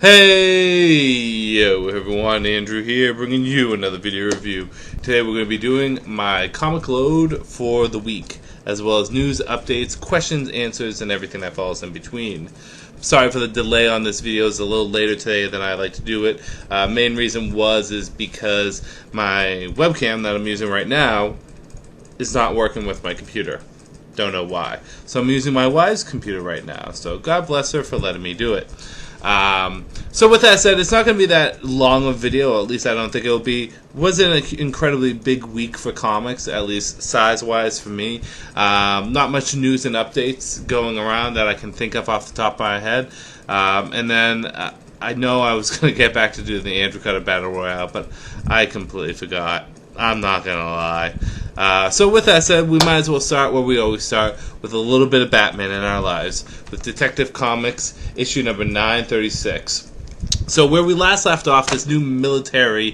Hey, yo everyone, Andrew here, bringing you another video review. Today we're going to be doing my comic load for the week, as well as news, updates, questions, answers, and everything that falls in between. Sorry for the delay on this video. It's a little later today than I like to do it. Main reason is because my webcam that I'm using right now is not working with my computer. Don't know why. So I'm using my wife's computer right now. So God bless her for letting me do it. So with that said, it's not going to be that long of a video, or at least I don't think it will be. Wasn't an incredibly big week for comics, at least size-wise for me. Not much news and updates going around that I can think of off the top of my head. And then I know I was going to get back to do the Andrew Cutter Battle Royale, but I completely forgot. I'm not going to lie. So with that said, we might as well start where we always start, with a little bit of Batman in our lives, with Detective Comics issue number 936. So where we last left off, this new military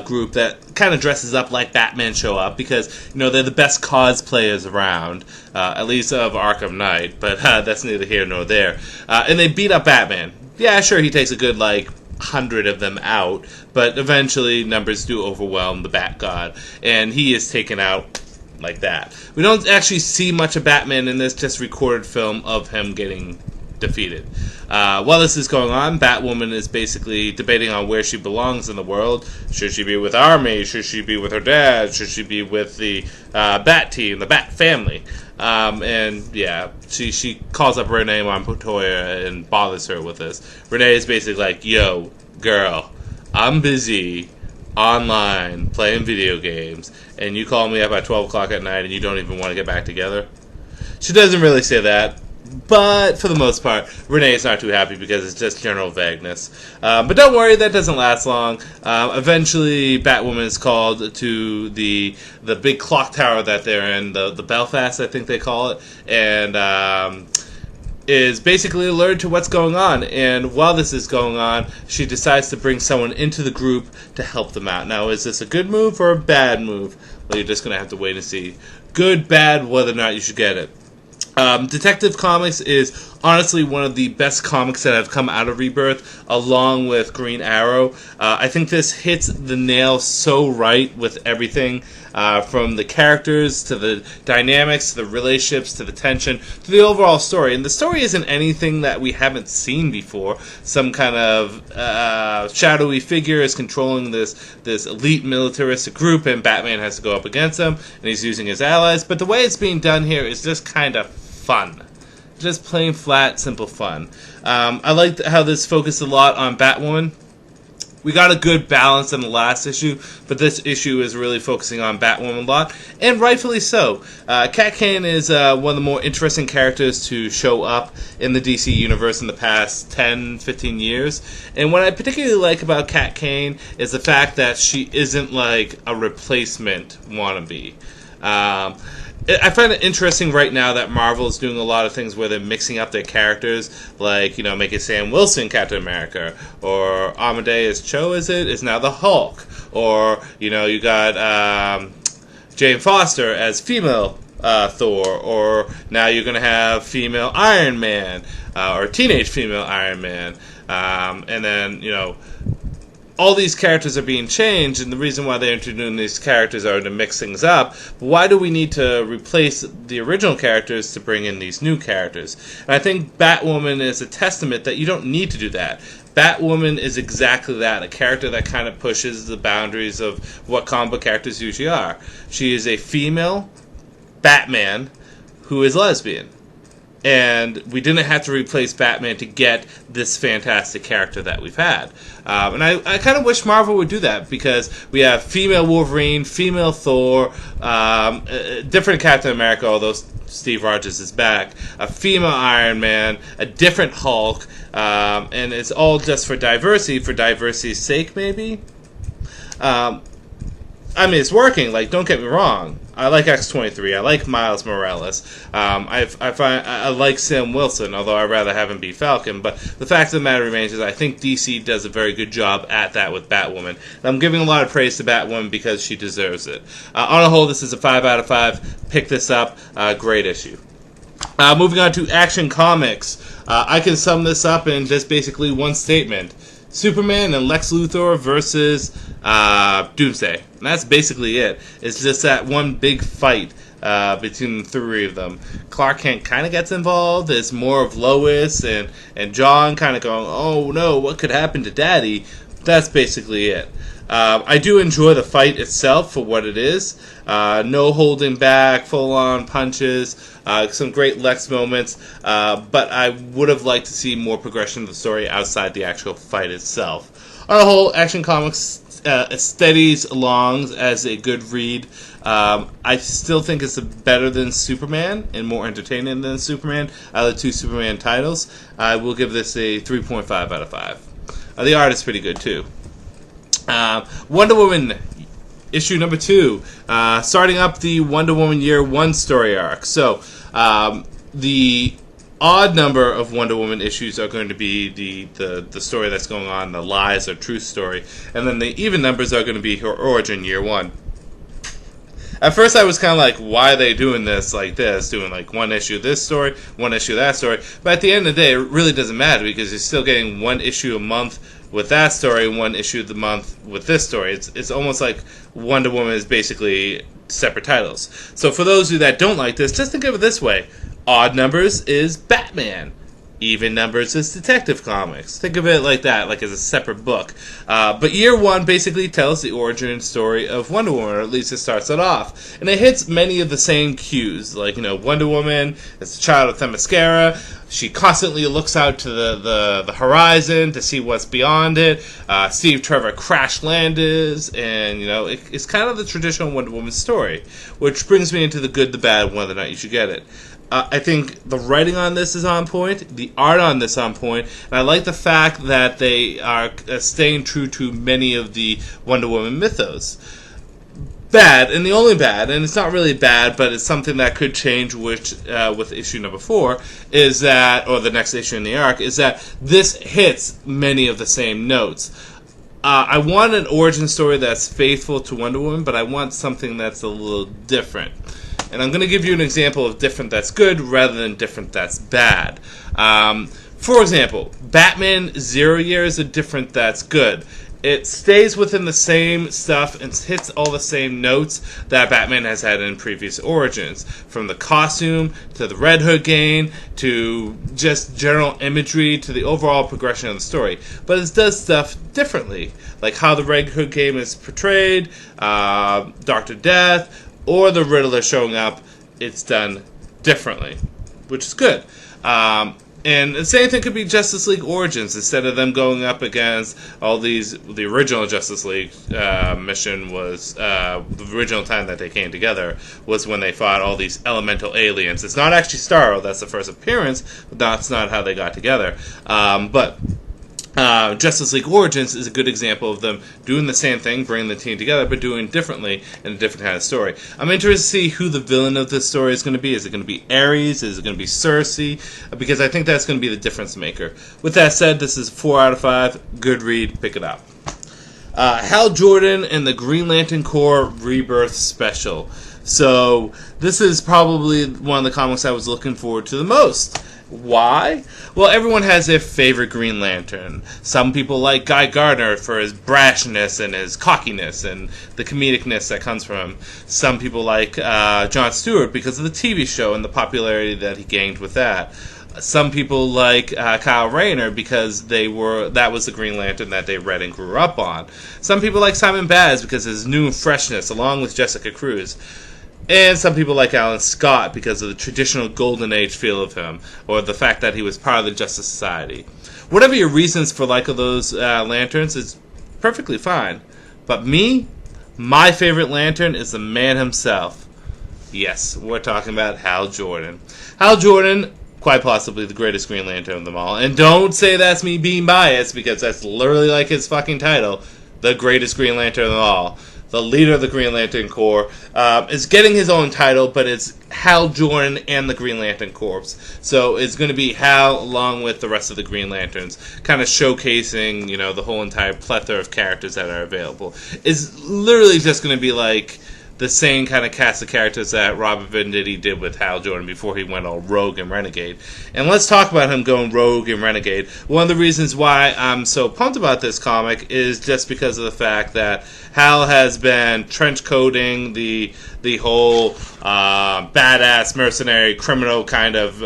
group that kind of dresses up like Batman show up, because they're the best cosplayers around, at least of Arkham Knight, but that's neither here nor there. And they beat up Batman. Yeah, sure, he takes a good 100 of them out, but eventually numbers do overwhelm the Bat God, and he is taken out like that. We don't actually see much of Batman in this, just recorded film of him getting defeated. While this is going on, Batwoman is basically debating on where she belongs in the world. Should she be with Army? Should she be with her dad? Should she be with the Bat Team, the Bat Family? And yeah, she calls up Renee Montoya and bothers her with this. Renee is basically like, yo, girl, I'm busy online playing video games, and you call me up at 12 o'clock at night and you don't even want to get back together? She doesn't really say that, but for the most part, Renee is not too happy because it's just general vagueness. But don't worry, that doesn't last long. Eventually, Batwoman is called to the big clock tower that they're in, the Belfast, I think they call it, and is basically alerted to what's going on. And while this is going on, she decides to bring someone into the group to help them out. Now, is this a good move or a bad move? Well, you're just going to have to wait and see. Good, bad, whether or not you should get it. Detective Comics is honestly one of the best comics that have come out of Rebirth, along with Green Arrow. I think this hits the nail so right with everything, from the characters to the dynamics, to the relationships, to the tension, to the overall story. And the story isn't anything that we haven't seen before. Some kind of shadowy figure is controlling this elite militaristic group, and Batman has to go up against them, and he's using his allies. But the way it's being done here is just kind of fun. Just plain flat, simple fun. I liked how this focused a lot on Batwoman. We got a good balance in the last issue, but this issue is really focusing on Batwoman a lot, and rightfully so. Cat Kane is one of the more interesting characters to show up in the DC universe in the past 10, 15 years. And what I particularly like about Cat Kane is the fact that she isn't like a replacement wannabe. I find it interesting right now that Marvel is doing a lot of things where they're mixing up their characters, like, making Sam Wilson Captain America, or Amadeus Cho, is now the Hulk, or, you got Jane Foster as female Thor, or now you're going to have female Iron Man, or teenage female Iron Man, and then, all these characters are being changed, and the reason why they're introducing these characters are to mix things up. Why do we need to replace the original characters to bring in these new characters? And I think Batwoman is a testament that you don't need to do that. Batwoman is exactly that, a character that kind of pushes the boundaries of what comic book characters usually are. She is a female Batman who is lesbian. And we didn't have to replace Batman to get this fantastic character that we've had. And I kind of wish Marvel would do that, because we have female Wolverine, female Thor, different Captain America, although Steve Rogers is back, a female Iron Man, a different Hulk, and it's all just for diversity's sake, maybe? It's working, don't get me wrong. I like X-23. I like Miles Morales. I like Sam Wilson, although I'd rather have him be Falcon. But the fact of the matter remains is I think DC does a very good job at that with Batwoman. And I'm giving a lot of praise to Batwoman because she deserves it. On a whole, this is a 5 out of 5. Pick this up. Great issue. Moving on to Action Comics. I can sum this up in just basically one statement. Superman and Lex Luthor versus Doomsday. And that's basically it. It's just that one big fight between the three of them. Clark Kent kind of gets involved. It's more of Lois and John kind of going, oh no, what could happen to Daddy? That's basically it. I do enjoy the fight itself for what it is. No holding back, full-on punches, some great Lex moments, but I would have liked to see more progression of the story outside the actual fight itself. On the whole, Action Comics steadies along as a good read. I still think it's better than Superman and more entertaining than Superman. Out of the two Superman titles, I will give this a 3.5 out of 5. The art is pretty good, too. Wonder Woman issue number 2, starting up the Wonder Woman Year 1 story arc. So, the odd number of Wonder Woman issues are going to be the story that's going on, the lies or truth story, and then the even numbers are going to be her origin Year 1. At first I was kind of like, why are they doing this like this? Doing like one issue this story, one issue that story. But at the end of the day, it really doesn't matter because you're still getting one issue a month with that story and one issue of the month with this story. It's almost like Wonder Woman is basically separate titles. So for those of you that don't like this, just think of it this way. Odd numbers is Batman. Even numbers is Detective Comics. Think of it like that, like as a separate book. But Year 1 basically tells the origin story of Wonder Woman, or at least it starts it off. And it hits many of the same cues. Like, Wonder Woman is a child of Themyscira. She constantly looks out to the horizon to see what's beyond it. Steve Trevor crash landed, and, it's kind of the traditional Wonder Woman story. Which brings me into the good, the bad, whether or not you should get it. I think the writing on this is on point, the art on this on point, and I like the fact that they are staying true to many of the Wonder Woman mythos. Bad, and the only bad, and it's not really bad, but it's something that could change with issue number 4, is that, or the next issue in the arc, is that this hits many of the same notes. I want an origin story that's faithful to Wonder Woman, but I want something that's a little different. And I'm going to give you an example of different that's good rather than different that's bad. For example, Batman 0 Year is a different that's good. It stays within the same stuff and hits all the same notes that Batman has had in previous origins. From the costume, to the Red Hood gang, to just general imagery, to the overall progression of the story. But it does stuff differently. Like how the Red Hood gang is portrayed, Dr. Death, or the Riddler showing up, it's done differently, which is good. And the same thing could be Justice League Origins. Instead of them going up against all these, the original Justice League mission was, the original time that they came together was when they fought all these elemental aliens. It's not actually Starro, that's the first appearance, but that's not how they got together. But Justice League Origins is a good example of them doing the same thing, bringing the team together, but doing it differently in a different kind of story. I'm interested to see who the villain of this story is going to be. Is it going to be Ares? Is it going to be Cersei? Because I think that's going to be the difference maker. With that said, this is 4 out of 5. Good read. Pick it up. Hal Jordan and the Green Lantern Corps Rebirth Special. So this is probably one of the comics I was looking forward to the most. Why? Well, everyone has their favorite Green Lantern. Some people like Guy Gardner for his brashness and his cockiness and the comedicness that comes from him. Some people like Jon Stewart because of the TV show and the popularity that he gained with that. Some people like Kyle Rayner because that was the Green Lantern that they read and grew up on. Some people like Simon Baz because of his new freshness, along with Jessica Cruz. And some people like Alan Scott because of the traditional Golden Age feel of him, or the fact that he was part of the Justice Society. Whatever your reasons for like of those lanterns is perfectly fine. But my favorite lantern is the man himself. Yes, we're talking about Hal Jordan. Hal Jordan, quite possibly the greatest Green Lantern of them all. And don't say that's me being biased, because that's literally like his fucking title. The greatest Green Lantern of them all. The leader of the Green Lantern Corps, is getting his own title, but it's Hal Jordan and the Green Lantern Corps. So it's going to be Hal along with the rest of the Green Lanterns, kind of showcasing, the whole entire plethora of characters that are available. It's literally just going to be like the same kind of cast of characters that Robert Venditti did with Hal Jordan before he went all rogue and renegade. And let's talk about him going rogue and renegade. One of the reasons why I'm so pumped about this comic is just because of the fact that Hal has been trench coating the whole badass mercenary criminal kind of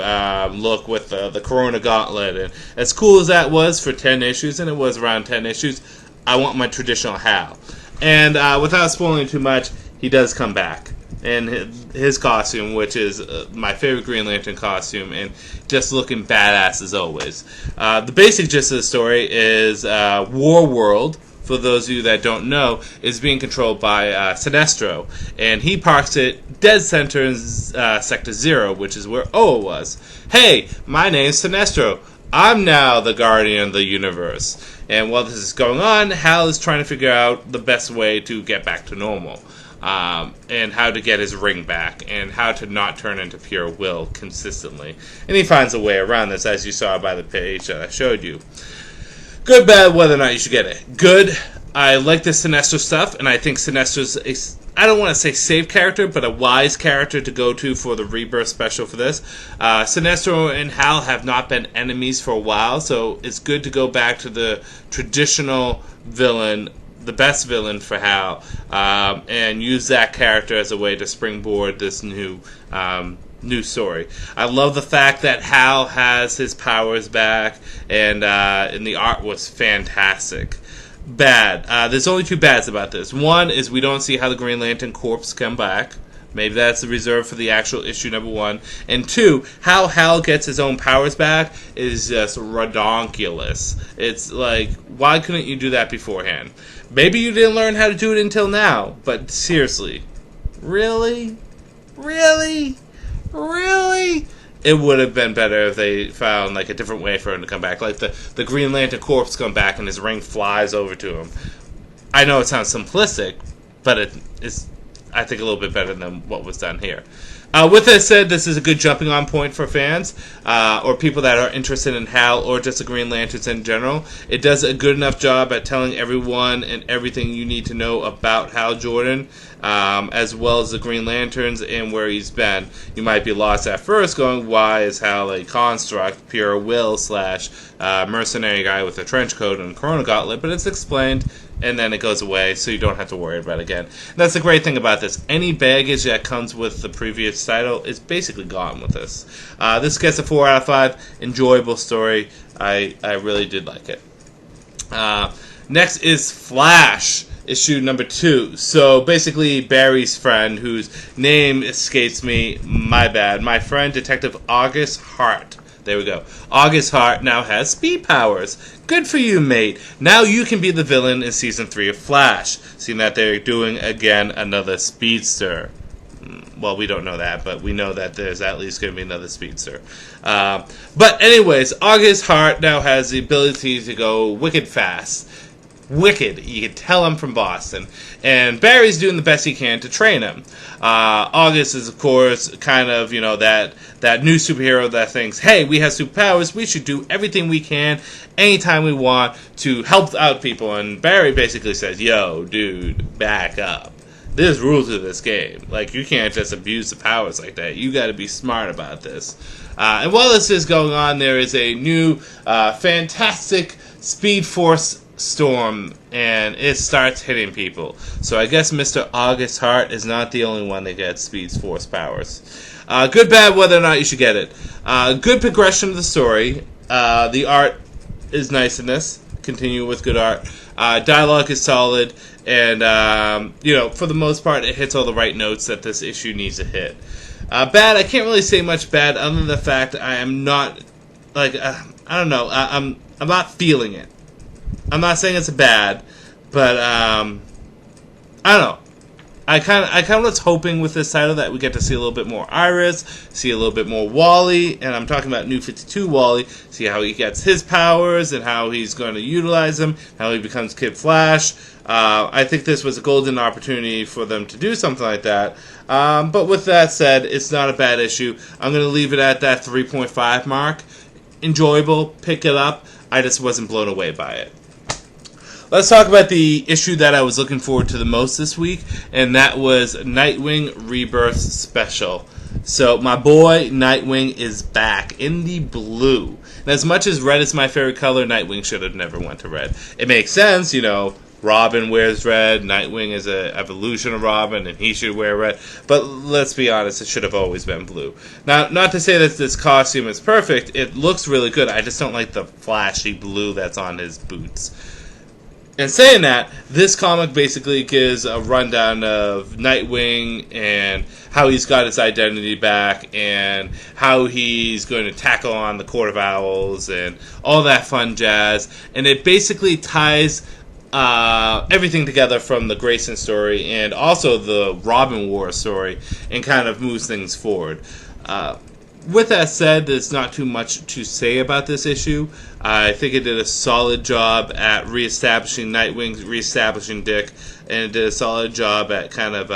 look with the Corona Gauntlet. And as cool as that was for 10 issues, and it was around 10 issues, I want my traditional Hal. And without spoiling too much, he does come back. And his costume, which is my favorite Green Lantern costume, and just looking badass as always. The basic gist of the story is War World, for those of you that don't know, is being controlled by Sinestro. And he parks it dead center in Sector 0, which is where Oa was. Hey, my name's Sinestro. I'm now the guardian of the universe. And while this is going on, Hal is trying to figure out the best way to get back to normal. And how to get his ring back, and how to not turn into pure will consistently. And he finds a way around this, as you saw by the page that I showed you. Good, bad, whether or not you should get it. Good, I like the Sinestro stuff, and I think Sinestro's I don't want to say safe character, but a wise character to go to for the Rebirth special for this. Sinestro and Hal have not been enemies for a while, so it's good to go back to the traditional villain, the best villain for Hal, and use that character as a way to springboard this new story. I love the fact that Hal has his powers back, and the art was fantastic. Bad. There's only two bads about this. One is we don't see how the Green Lantern Corps come back. Maybe that's the reserve for the actual issue number 1. And 2, how Hal gets his own powers back is just redonkulous. It's like, why couldn't you do that beforehand? Maybe you didn't learn how to do it until now, but seriously, really? Really? Really? It would have been better if they found like a different way for him to come back. Like the Green Lantern Corps come back and his ring flies over to him. I know it sounds simplistic, but it's, I think, a little bit better than what was done here. With that said, this is a good jumping on point for fans or people that are interested in Hal or just the Green Lanterns in general. It does a good enough job at telling everyone and everything you need to know about Hal Jordan, as well as the Green Lanterns and where he's been. You might be lost at first going, why is Hal a construct, pure will / mercenary guy with a trench coat and Corona Gauntlet? But it's explained, and then it goes away, so you don't have to worry about it again. And that's the great thing about this. Any baggage that comes with the previous title is basically gone with this. This gets a 4 out of 5. Enjoyable story. I really did like it. Next is Flash, issue number 2. So basically Barry's friend, whose name escapes me, my bad. My friend, Detective August Hart. There we go. August Hart now has speed powers. Good for you, mate. Now you can be the villain in Season 3 of Flash, seeing that they're doing, again, another speedster. Well, we don't know that, but we know that there's at least going to be another speedster. But anyways, August Hart now has the ability to go wicked fast. Wicked. You can tell I'm from Boston. And Barry's doing the best he can to train him. August is, of course, kind of, that new superhero that thinks, hey, we have superpowers, we should do everything we can, anytime we want, to help out people. And Barry basically says, yo, dude, back up. There's rules to this game. Like, you can't just abuse the powers like that. You got to be smart about this. And while this is going on, there is a new, fantastic Speed Force storm, and it starts hitting people. So I guess Mr. August Hart is not the only one that gets Speed Force powers. Good, bad, whether or not you should get it. Good progression of the story. The art is nice in this. Continue with good art. Dialogue is solid, and for the most part, it hits all the right notes that this issue needs to hit. Bad, I can't really say much bad other than the fact I am not I don't know. I'm not feeling it. I'm not saying it's bad, but I don't know. I kind of was hoping with this title that we get to see a little bit more Iris, see a little bit more Wally, and I'm talking about New 52 Wally, see how he gets his powers and how he's going to utilize them, how he becomes Kid Flash. I think this was a golden opportunity for them to do something like that. But with that said, it's not a bad issue. I'm going to leave it at that 3.5 mark. Enjoyable, pick it up. I just wasn't blown away by it. let's talk about the issue that I was looking forward to the most this week, and that was Nightwing Rebirth Special. So my boy Nightwing is back in the blue. And as much as red is my favorite color, Nightwing should have never went to red. It makes sense, you know. Robin wears red, Nightwing is an evolution of Robin, and he should wear red. But let's be honest, it should have always been blue. Now, not to say that this costume is perfect, it looks really good. I just don't like the flashy blue that's on his boots. And saying that, this comic basically gives a rundown of Nightwing and how he's got his identity back and how he's going to tackle on the Court of Owls and all that fun jazz. And it basically ties everything together from the Grayson story and also the Robin War story and kind of moves things forward. With that said, there's not too much to say about this issue. I think it did a solid job at reestablishing Nightwing, reestablishing Dick, and it did a solid job at kind of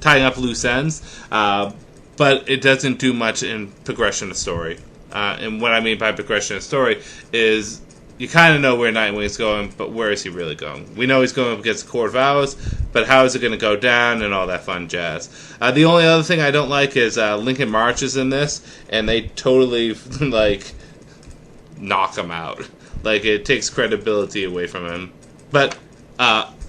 tying up loose ends. But it doesn't do much in progression of story. And what I mean by progression of story is you kind of know where Nightwing's going, but where is he really going? We know he's going up against the Court of Owls, but how is it going to go down and all that fun jazz? The only other thing I don't like is Lincoln March is in this, and they totally, knock him out. It takes credibility away from him. But,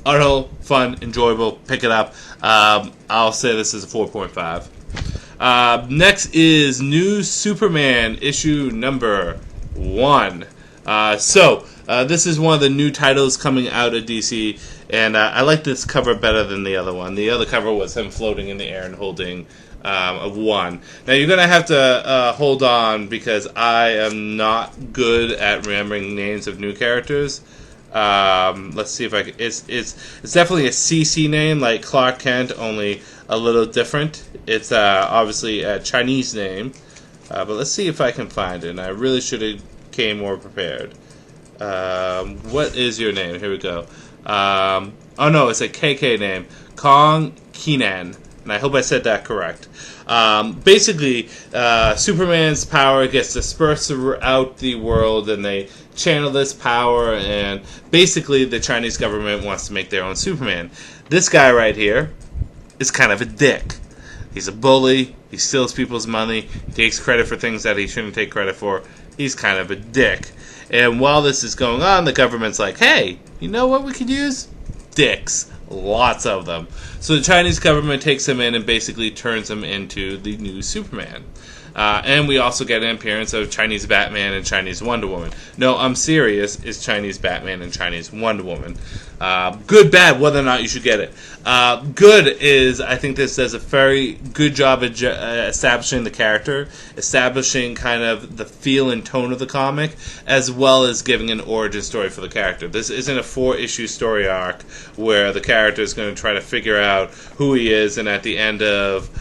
Arnold, fun, enjoyable, pick it up. I'll say this is a 4.5. Next is New Superman, issue number 1. This is one of the new titles coming out of DC, and I like this cover better than the other one. The other cover was him floating in the air and holding a 1. Now, you're going to have to hold on because I am not good at remembering names of new characters. Let's see if I can... It's definitely a CC name, like Clark Kent, only a little different. It's obviously a Chinese name, but let's see if I can find it. And I really should have came more prepared. What is your name? Here we go. Oh no, it's a KK name. Kong Kenan. And I hope I said that correct. Basically, Superman's power gets dispersed throughout the world, and they channel this power, and basically the Chinese government wants to make their own Superman. This guy right here is kind of a dick. He's a bully. He steals people's money. He takes credit for things that he shouldn't take credit for. He's kind of a dick. And while this is going on, the government's like, hey, you know what we could use? Dicks. Lots of them. So the Chinese government takes him in and basically turns him into the new Superman. And we also get an appearance of Chinese Batman and Chinese Wonder Woman. No, I'm serious. It's Chinese Batman and Chinese Wonder Woman. Good, bad, whether or not you should get it. Good is, I think this does a very good job of establishing the character, establishing kind of the feel and tone of the comic, as well as giving an origin story for the character. This isn't a 4-issue story arc where the character is going to try to figure out who he is, and at the end of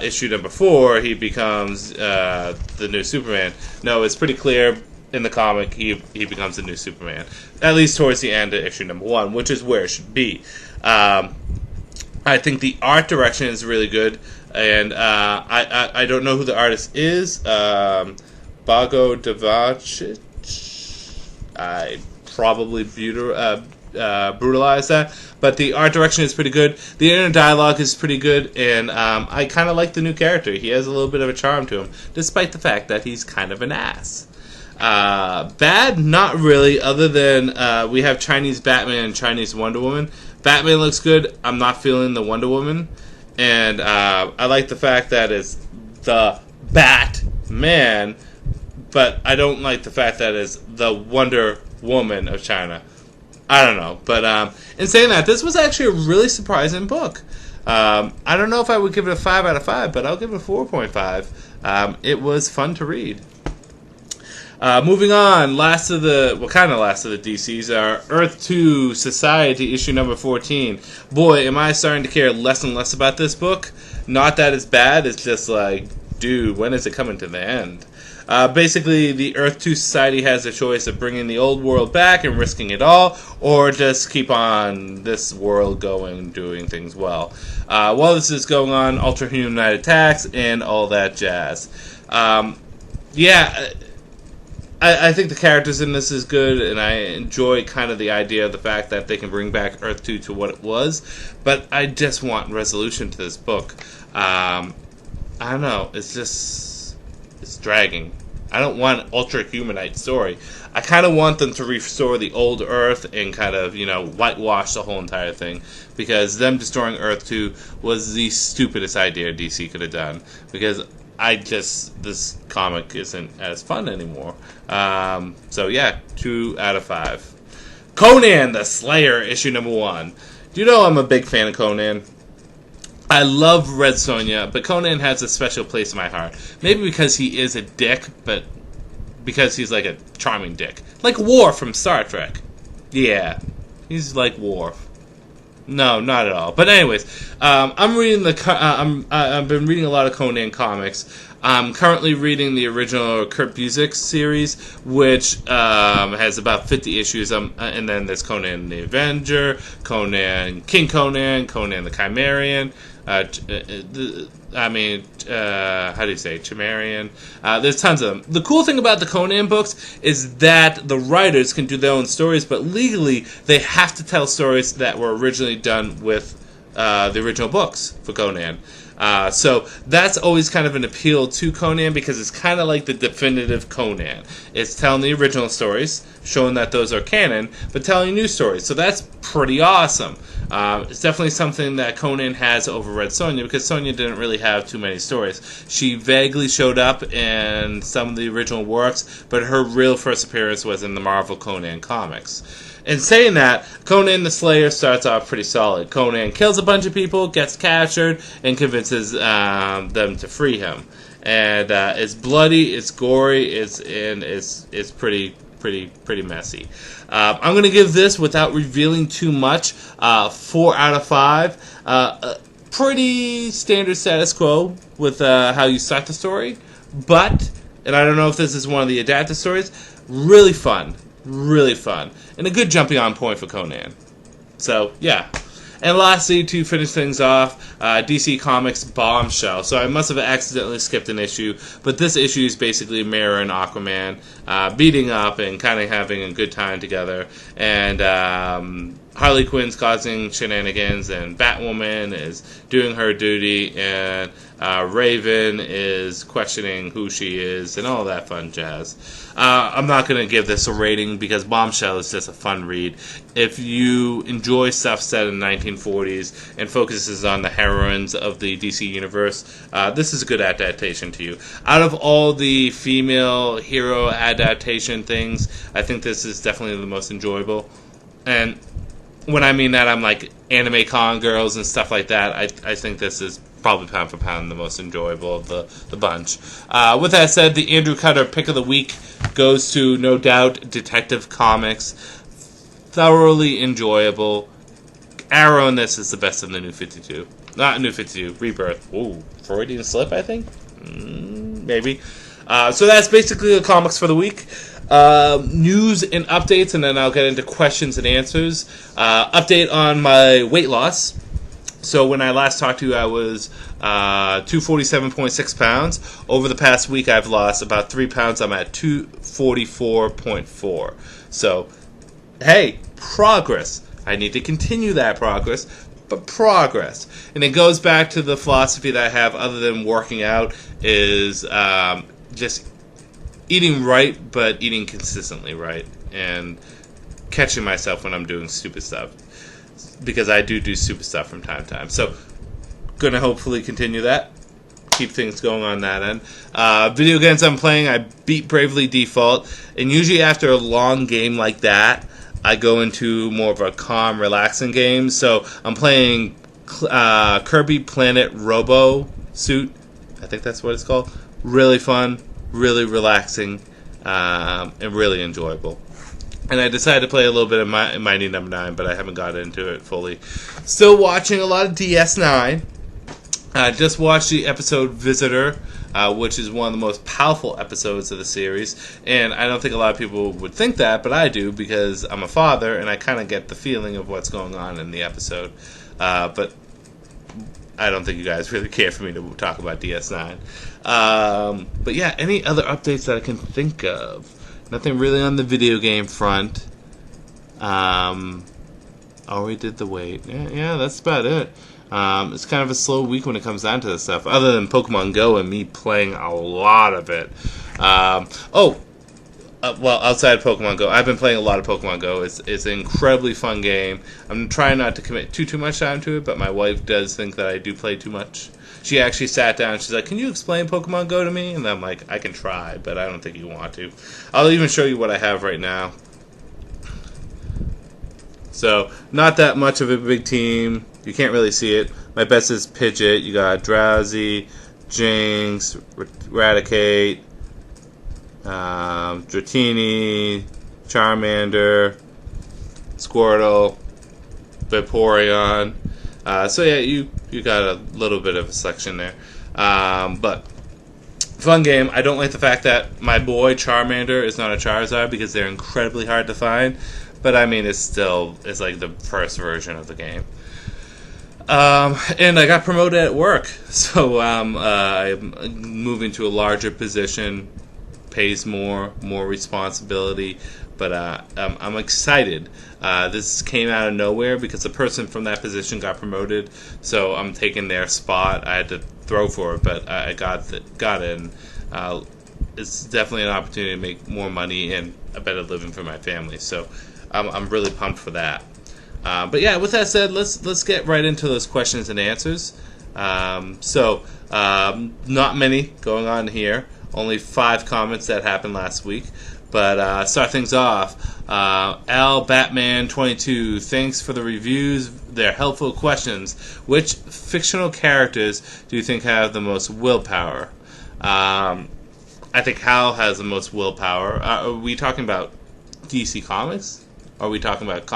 issue number 4, he becomes the new Superman. No, it's pretty clear in the comic he becomes the new Superman, at least towards the end of issue number 1, which is where it should be. I think the art direction is really good, and I don't know who the artist is. Bago Davacic. I probably brutalized that, but the art direction is pretty good. The inner dialogue is pretty good, and I kind of like the new character. He has a little bit of a charm to him, despite the fact that he's kind of an ass. Bad, not really, other than we have Chinese Batman and Chinese Wonder Woman. Batman looks good. I'm not feeling the Wonder Woman. And I like the fact that it's the Batman, but I don't like the fact that it's the Wonder Woman of China. I don't know. But in saying that, this was actually a really surprising book. I don't know if I would give it a 5 out of 5, but I'll give it a 4.5. It was fun to read. Moving on, last of the DCs are Earth 2 Society, issue number 14. Boy, am I starting to care less and less about this book. Not that it's bad, it's just like, dude, when is it coming to the end? Basically, the Earth 2 Society has a choice of bringing the old world back and risking it all, or just keep on this world going, doing things well. While this is going on, Ultra-Human attacks and all that jazz. I think the characters in this is good, and I enjoy kind of the idea of the fact that they can bring back Earth 2 to what it was, but I just want resolution to this book. I don't know, it's dragging. I don't want an Ultra Humanite story. I kind of want them to restore the old Earth and kind of, whitewash the whole entire thing, because them destroying Earth 2 was the stupidest idea DC could have done, because this comic isn't as fun anymore. So yeah, 2 out of 5. Conan the Slayer, issue number 1. Do you know I'm a big fan of Conan? I love Red Sonja, but Conan has a special place in my heart. Maybe because he is a dick, but because he's like a charming dick. Like Worf from Star Trek. Yeah, he's like Worf. No, not at all. But anyways, I've been reading a lot of Conan comics. I'm currently reading the original Kurt Busiek series, which has about 50 issues. And then there's Conan the Avenger, King Conan, Conan the Chimerian. How do you say, Chimerian? There's tons of them. The cool thing about the Conan books is that the writers can do their own stories, but legally they have to tell stories that were originally done with the original books for Conan. So that's always kind of an appeal to Conan, because it's kind of like the definitive Conan. It's telling the original stories, showing that those are canon, but telling new stories. So that's pretty awesome. It's definitely something that Conan has over Red Sonja, because Sonja didn't really have too many stories. She vaguely showed up in some of the original works, but her real first appearance was in the Marvel Conan comics. In saying that, Conan the Slayer starts off pretty solid. Conan kills a bunch of people, gets captured, and convinces them to free him. And it's bloody, it's gory, it's pretty messy. I'm going to give this, without revealing too much, 4 out of 5. Pretty standard status quo with how you start the story, but, and I don't know if this is one of the adapted stories, really fun, and a good jumping on point for Conan. So, yeah. And lastly, to finish things off, DC Comics Bombshell. So I must have accidentally skipped an issue, but this issue is basically Mera and Aquaman beating up and kind of having a good time together. And Harley Quinn's causing shenanigans, and Batwoman is doing her duty, and Raven is questioning who she is, and all that fun jazz. I'm not going to give this a rating, because Bombshell is just a fun read. If you enjoy stuff set in the 1940s and focuses on the heroines of the DC universe, this is a good adaptation to you. Out of all the female hero adaptation things, I think this is definitely the most enjoyable. And when I mean that, I'm like anime con girls and stuff like that. I think this is probably pound for pound the most enjoyable of the bunch. With that said, the Andrew Cutter pick of the week goes to, no doubt, Detective Comics. Thoroughly enjoyable. Arrow in this is the best of the New 52. Not New 52, Rebirth. Ooh, Freudian slip, I think? Maybe. So that's basically the comics for the week. News and updates, and then I'll get into questions and answers. Update on my weight loss. So when I last talked to you, I was 247.6 pounds. Over the past week, I've lost about 3 pounds. I'm at 244.4. So, hey, progress. I need to continue that progress, but progress. And it goes back to the philosophy that I have, other than working out, is just eating right, but eating consistently right, and catching myself when I'm doing stupid stuff, because I do stupid stuff from time to time. So, gonna hopefully continue that, keep things going on that end. Video games I'm playing, I beat Bravely Default, and usually after a long game like that, I go into more of a calm, relaxing game. So I'm playing Kirby Planet Robo Suit, I think that's what it's called. Really fun, really relaxing, and really enjoyable. And I decided to play a little bit of Mighty No. 9, but I haven't got into it fully. Still watching a lot of DS9. Just watched the episode Visitor, which is one of the most powerful episodes of the series. And I don't think a lot of people would think that, but I do, because I'm a father, and I kind of get the feeling of what's going on in the episode. But I don't think you guys really care for me to talk about DS9. But yeah, any other updates that I can think of? Nothing really on the video game front. We did the wait. Yeah, that's about it. It's kind of a slow week when it comes down to this stuff, other than Pokemon Go and me playing a lot of it. Outside of Pokemon Go, I've been playing a lot of Pokemon Go. It's an incredibly fun game. I'm trying not to commit too much time to it, but my wife does think that I do play too much. She actually sat down and she's like, "Can you explain Pokemon Go to me?" And I'm like, "I can try, but I don't think you want to." I'll even show you what I have right now. So, not that much of a big team. You can't really see it. My best is Pidgeot. You got Drowsy, Jinx, Raticate, Dratini, Charmander, Squirtle, Vaporeon. You got a little bit of a selection there. But fun game. I don't like the fact that my boy Charmander is not a Charizard because they're incredibly hard to find. But I mean, it's like the first version of the game. And I got promoted at work, so I'm moving to a larger position, pays more responsibility. But I'm excited. This came out of nowhere because the person from that position got promoted, so I'm taking their spot. I had to throw for it, but I got in. It's definitely an opportunity to make more money and a better living for my family. So I'm really pumped for that. But yeah, with that said, let's get right into those questions and answers. Not many going on here. Only 5 comments that happened last week. But start things off. Al Batman 22, thanks for the reviews. They're helpful questions. Which fictional characters do you think have the most willpower? I think Hal has the most willpower. Are we talking about DC Comics? Or are we talking about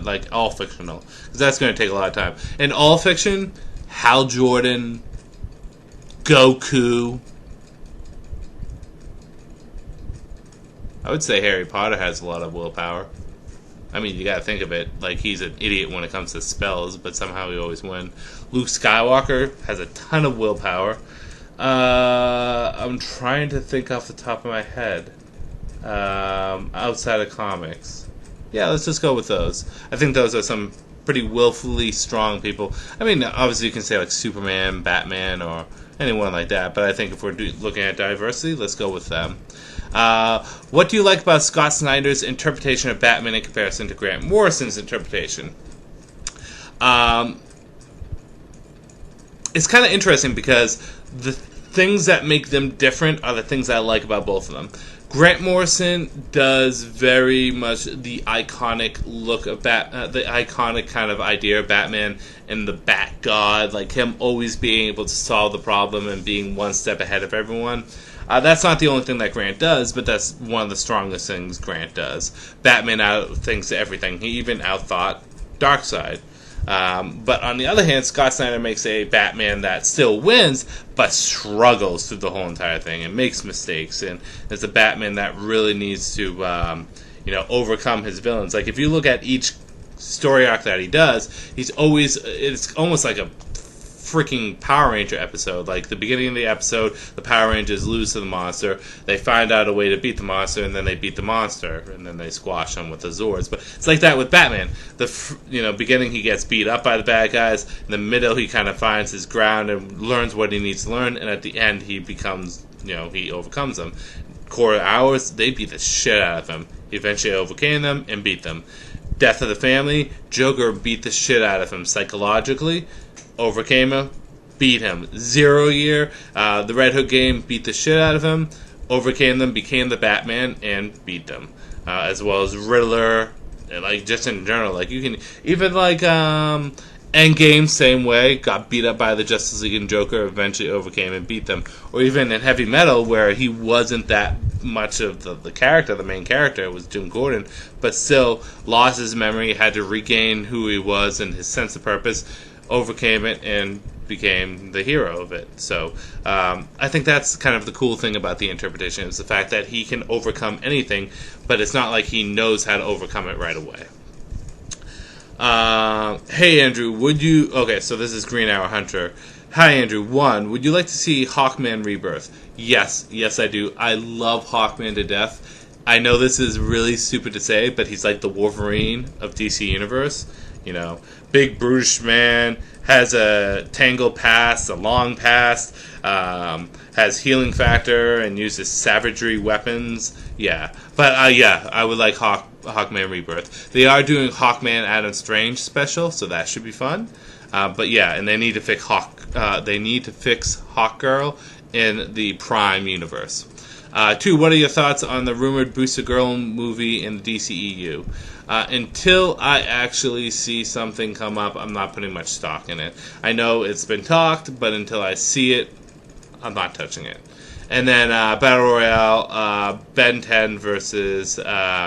like all fictional? Because that's going to take a lot of time. In all fiction, Hal Jordan, Goku. I would say Harry Potter has a lot of willpower. I mean, you gotta think of it. Like, he's an idiot when it comes to spells, but somehow he always wins. Luke Skywalker has a ton of willpower. I'm trying to think off the top of my head. Outside of comics. Yeah, let's just go with those. I think those are some pretty willfully strong people. I mean, obviously you can say like Superman, Batman, or anyone like that, but I think if we're looking at diversity, let's go with them. What do you like about Scott Snyder's interpretation of Batman in comparison to Grant Morrison's interpretation? It's kind of interesting because the things that make them different are the things I like about both of them. Grant Morrison does very much the iconic look of the iconic kind of idea of Batman and the Bat God, like him always being able to solve the problem and being one step ahead of everyone. That's not the only thing that Grant does, but that's one of the strongest things Grant does. Batman outthinks everything. He even outthought Darkseid. But on the other hand, Scott Snyder makes a Batman that still wins, but struggles through the whole entire thing and makes mistakes. And is a Batman that really needs to, overcome his villains. Like, if you look at each story arc that he does, it's almost like a freaking Power Ranger episode. Like, the beginning of the episode, the Power Rangers lose to the monster. They find out a way to beat the monster, and then they beat the monster, and then they squash them with the Zords. But it's like that with Batman. Beginning he gets beat up by the bad guys. In the middle, he kind of finds his ground and learns what he needs to learn. And at the end, he becomes, he overcomes them. Core Hours, they beat the shit out of him. He eventually overcame them and beat them. Death of the Family, Joker beat the shit out of him psychologically. Overcame him, beat him. 0 Year, the Red Hood game, beat the shit out of him, overcame them, became the Batman, and beat them. As well as Riddler, like, just in general. Like, you can, even like, Endgame, same way, got beat up by the Justice League and Joker, eventually overcame and beat them. Or even in Heavy Metal, where he wasn't that much of the character, the main character was Jim Gordon, but still lost his memory, had to regain who he was and his sense of purpose, overcame it, and became the hero of it. So I think that's kind of the cool thing about the interpretation, is the fact that he can overcome anything, but it's not like he knows how to overcome it right away. Hey Andrew, okay, so this is Green Arrow Hunter. Hi Andrew, 1, would you like to see Hawkman Rebirth? Yes I do. I love Hawkman to death. I know this is really stupid to say, but he's like the Wolverine of DC Universe. You know, big brutish man, has a tangled past, a long past, has healing factor, and uses savagery weapons. Yeah, but yeah, I would like Hawkman Rebirth. They are doing Hawkman Adam Strange special, so that should be fun. But yeah, and they need to fix Hawkgirl in the Prime universe. 2, what are your thoughts on the rumored Booster Girl movie in the DCEU? Until I actually see something come up, I'm not putting much stock in it. I know it's been talked, but until I see it, I'm not touching it. And then Battle Royale, Ben 10 versus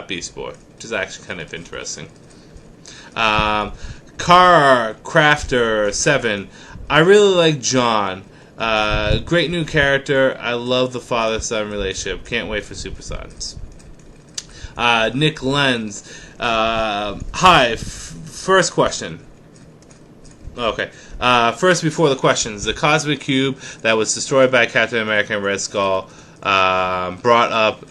Beast Boy, which is actually kind of interesting. Car Crafter 7, I really like John. Great new character. I love the father-son relationship. Can't wait for Super Sons. Nick Lenz. Hi. First question. Okay. First, before the questions, the Cosmic Cube that was destroyed by Captain America and Red Skull, brought up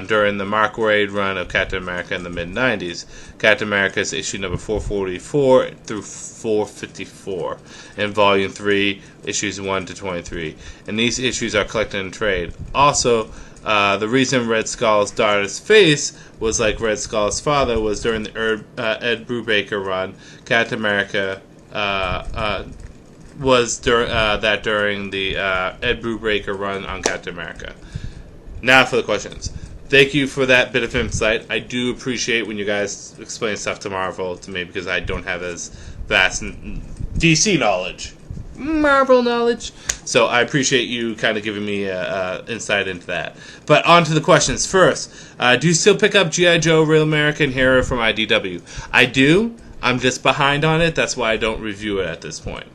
during the Mark Waid run of Captain America in the mid-90s. Captain America's issue number 444 through 454 in Volume 3, issues 1 to 23. And these issues are collected in trade. Also, the reason Red Skull's daughter's face was like Red Skull's father was during the Ed Brubaker run. Captain America was during the Ed Brubaker run on Captain America. Now for the questions. Thank you for that bit of insight. I do appreciate when you guys explain stuff to Marvel to me because I don't have as vast DC knowledge. Marvel knowledge. So I appreciate you kind of giving me insight into that. But on to the questions. First, do you still pick up G.I. Joe Real American Hero from IDW? I do. I'm just behind on it. That's why I don't review it at this point.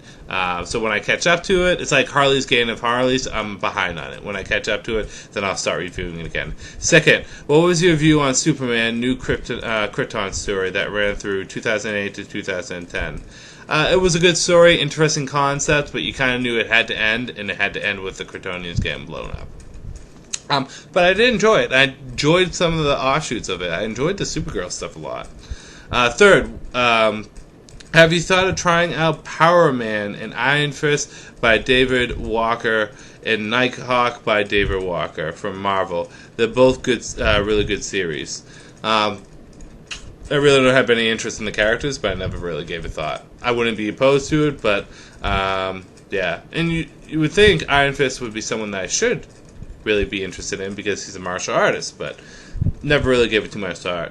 So when I catch up to it, it's like Harley's Game of Harleys. I'm behind on it. When I catch up to it, then I'll start reviewing it again. Second, what was your view on Superman New Krypton story that ran through 2008 to 2010? It was a good story, interesting concept, but you kind of knew it had to end, and it had to end with the Kryptonians getting blown up. But I did enjoy it. I enjoyed some of the offshoots of it. I enjoyed the Supergirl stuff a lot. Third, have you thought of trying out Power Man and Iron Fist by David Walker and Nighthawk by David Walker from Marvel? They're both good, really good series. I really don't have any interest in the characters, but I never really gave it thought. I wouldn't be opposed to it, but yeah. And you would think Iron Fist would be someone that I should really be interested in because he's a martial artist, but never really gave it too much thought.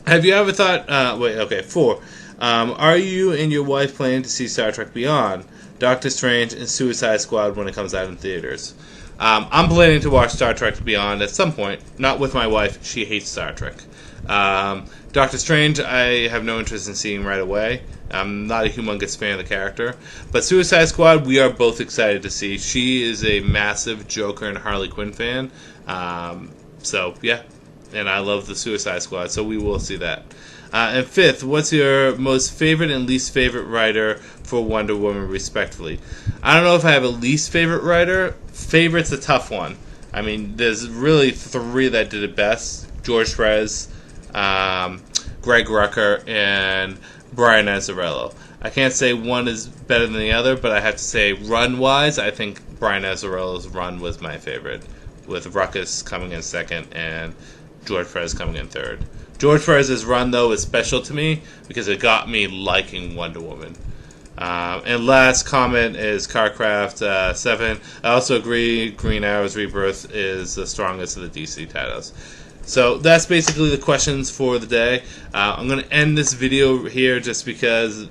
Have you ever thought... 4. Are you and your wife planning to see Star Trek Beyond, Doctor Strange, and Suicide Squad when it comes out in theaters? I'm planning to watch Star Trek Beyond at some point. Not with my wife. She hates Star Trek. Doctor Strange, I have no interest in seeing right away. I'm not a humongous fan of the character. But Suicide Squad, we are both excited to see. She is a massive Joker and Harley Quinn fan. So, yeah. And I love the Suicide Squad, so we will see that. And fifth, what's your most favorite and least favorite writer for Wonder Woman, respectively? I don't know if I have a least favorite writer. Favorite's a tough one. I mean, there's really 3 that did it best. George Perez, Greg Rucka, and Brian Azzarello. I can't say one is better than the other, but I have to say run-wise, I think Brian Azzarello's run was my favorite, with Ruckus coming in second and George Perez coming in third. George Perez's run, though, is special to me because it got me liking Wonder Woman. And last comment is CarCraft 7. I also agree Green Arrow's Rebirth is the strongest of the DC titles. So that's basically the questions for the day. I'm going to end this video here just because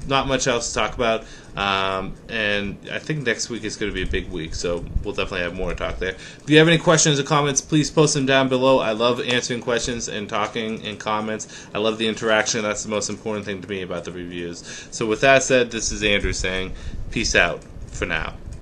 not much else to talk about. And I think next week is going to be a big week, so we'll definitely have more to talk there. If you have any questions or comments, please post them down below. I love answering questions and talking in comments. I love the interaction. That's the most important thing to me about the reviews. So with that said, this is Andrew saying peace out for now.